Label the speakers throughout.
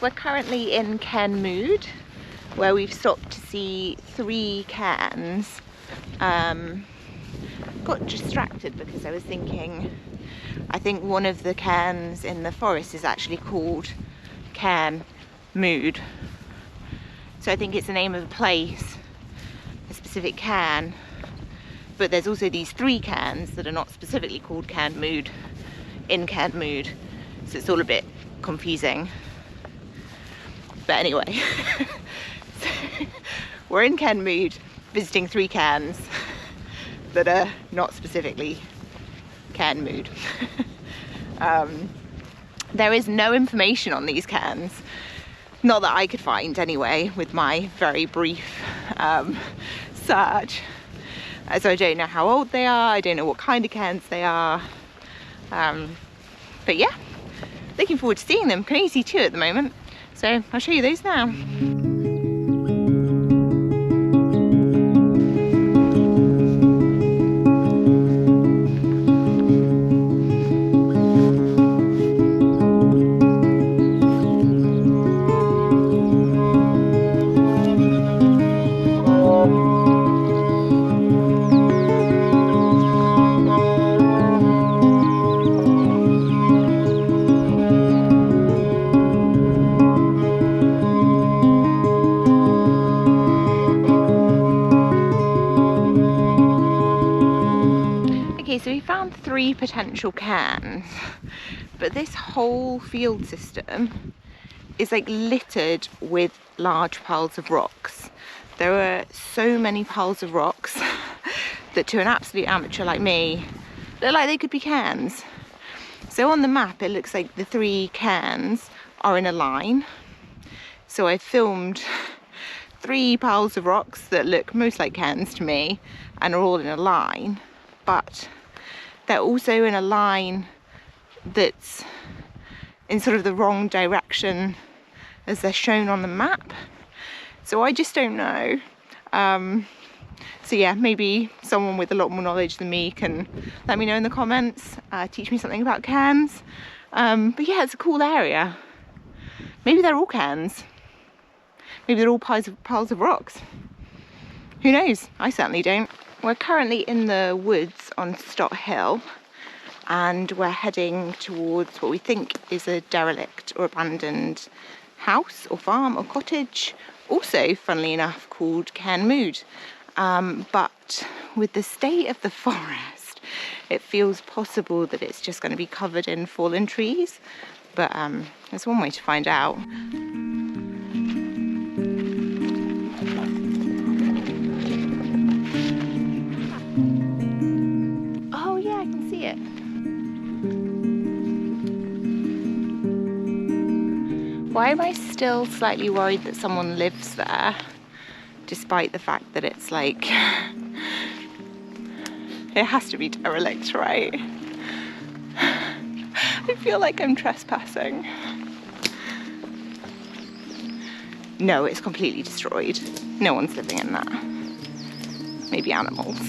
Speaker 1: We're currently in Cairn Mude, where we've stopped to see 3 cairns. Got distracted because I was thinking, I think one of the cairns in the forest is actually called Cairn Mude. So I think it's the name of a place, a specific cairn. But there's also these 3 cairns that are not specifically called Cairn Mude in Cairn Mude. So it's all a bit confusing. But anyway, so we're in Cairn Mude visiting 3 cairns that are not specifically Cairn Mude. There is no information on these cairns, not that I could find anyway with my very brief search. So I don't know how old they are, I don't know what kind of cairns they are, but yeah, looking forward to seeing them. Can only see 2 at the moment, so I'll show you those now. So we found 3 potential cairns, but this whole field system is like littered with large piles of rocks. There are so many piles of rocks that to an absolute amateur like me, look like they could be cairns. So on the map it looks like the 3 cairns are in a line. So I filmed 3 piles of rocks that look most like cairns to me and are all in a line, but they're also in a line that's in sort of the wrong direction as they're shown on the map. So I just don't know. So yeah, maybe someone with a lot more knowledge than me can let me know in the comments, teach me something about cairns. But yeah, it's a cool area. Maybe they're all cairns. Maybe they're all piles of rocks. Who knows? I certainly don't. We're currently in the woods on Stot Hill, and we're heading towards what we think is a derelict or abandoned house or farm or cottage, also funnily enough called Cairn Mude. But with the state of the forest, it feels possible that it's just going to be covered in fallen trees, but there's one way to find out. Why am I still slightly worried that someone lives there, despite the fact that it's like, it has to be derelict, right? I feel like I'm trespassing. No, it's completely destroyed. No one's living in that. Maybe animals.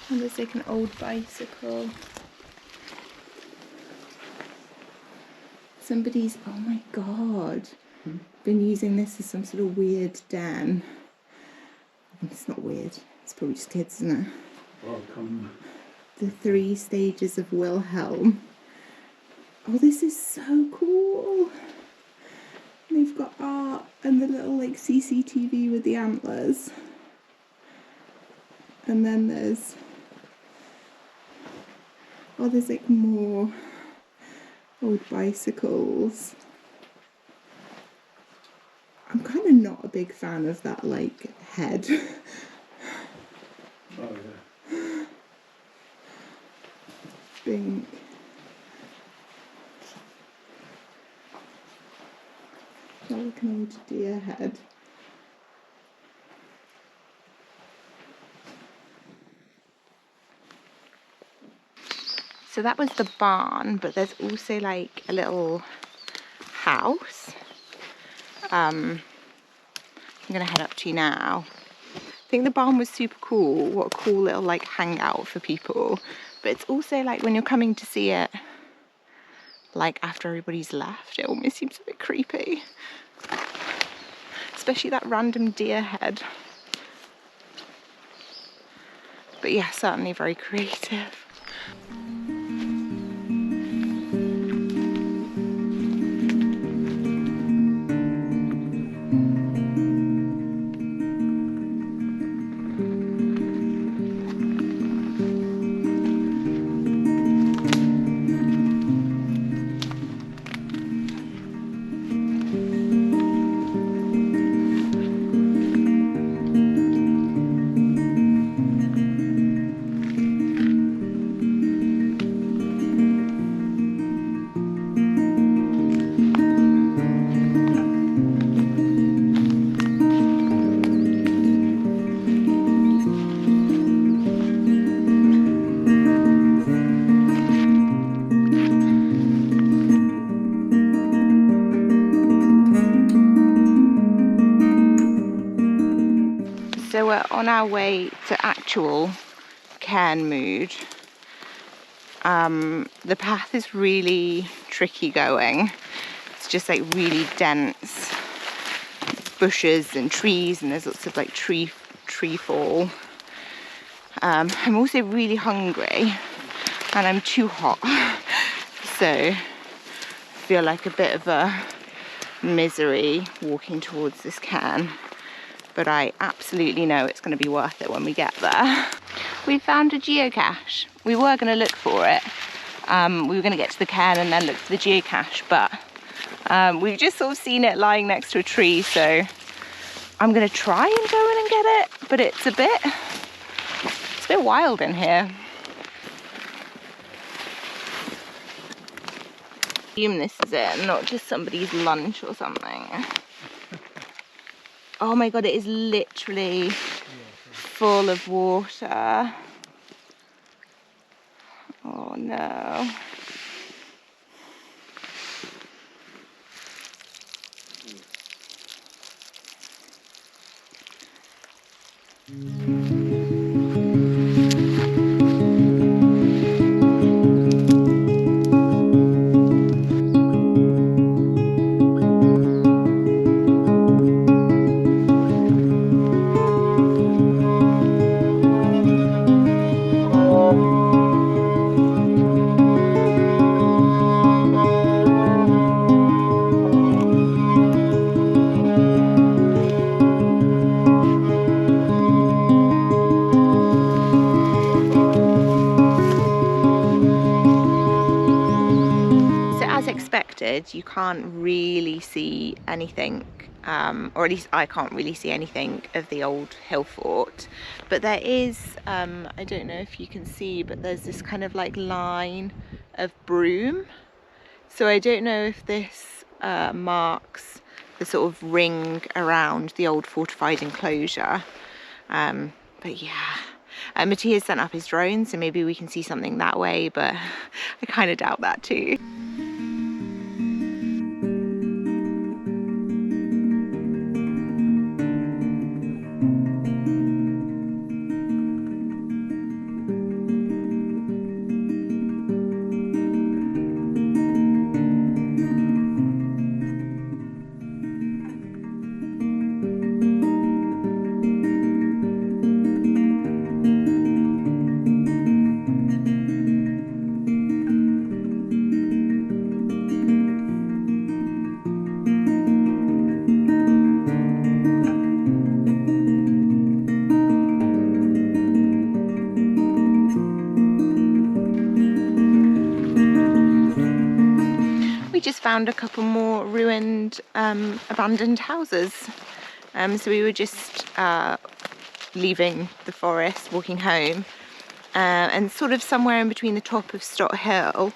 Speaker 1: And there's like an old bicycle. Somebody's, oh my god, been using this as some sort of weird den. It's not weird, it's probably just kids, isn't it?
Speaker 2: Welcome.
Speaker 1: The 3 stages of Wilhelm. Oh, this is so cool. They've got art and the little like CCTV with the antlers. And then there's, oh, there's like more old bicycles. I'm kind of not a big fan of that like head.
Speaker 2: Oh yeah.
Speaker 1: Think. Oh, like an old deer head. So that was the barn, but there's also like a little house. I'm gonna head up to now. I think the barn was super cool. What a cool little like hangout for people. But it's also like when you're coming to see it like after everybody's left, it almost seems a bit creepy. Especially that random deer head. But yeah, certainly very creative. So we're on our way to actual Cairn Mude. The path is really tricky going. It's just like really dense bushes and trees, and there's lots of like tree fall. I'm also really hungry and I'm too hot, so I feel like a bit of a misery walking towards this cairn. But I absolutely know it's going to be worth it when we get there. We found a geocache. We were going to look for it. We were going to get to the cairn and then look for the geocache, but we've just sort of seen it lying next to a tree, so I'm going to try and go in and get it, but it's a bit wild in here. I assume this is it, not just somebody's lunch or something. Oh my god, it is literally full of water. Oh no. You can't really see anything, or at least I can't really see anything of the old hill fort, but there is, I don't know if you can see, but there's this kind of like line of broom, so I don't know if this marks the sort of ring around the old fortified enclosure, but yeah. Matthias sent up his drone, so maybe we can see something that way, but I kind of doubt that too. just found a couple more ruined, abandoned houses. So we were just leaving the forest, walking home, and sort of somewhere in between the top of Stot Hill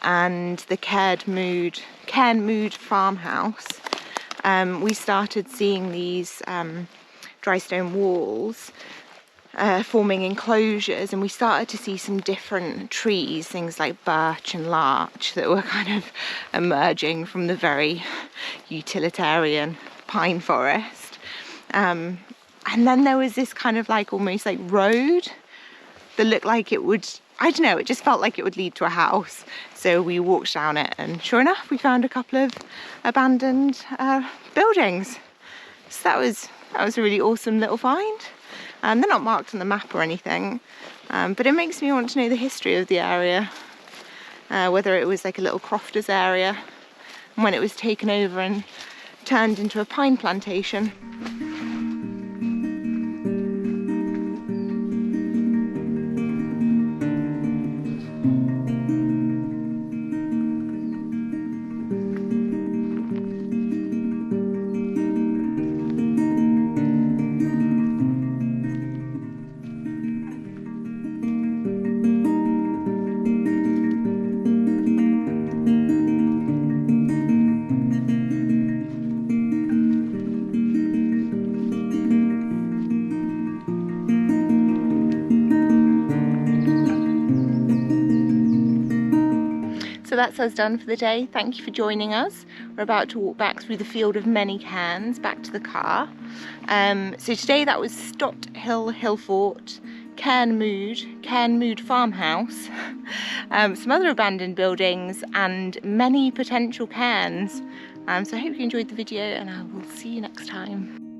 Speaker 1: and the Cairn Mude farmhouse, we started seeing these dry stone walls forming enclosures, and we started to see some different trees, things like birch and larch, that were kind of emerging from the very utilitarian pine forest. And then there was this kind of like almost like road that looked like it would, I don't know, it just felt like it would lead to a house. So we walked down it, and sure enough we found a couple of abandoned buildings. So that was a really awesome little find. They're not marked on the map or anything, but it makes me want to know the history of the area, whether it was like a little crofter's area and when it was taken over and turned into a pine plantation. So that's us done for the day. Thank you for joining us. We're about to walk back through the field of many cairns back to the car. So today that was Stot Hill, hillfort, Cairn Mude farmhouse, some other abandoned buildings, and many potential cairns. So I hope you enjoyed the video, and I will see you next time.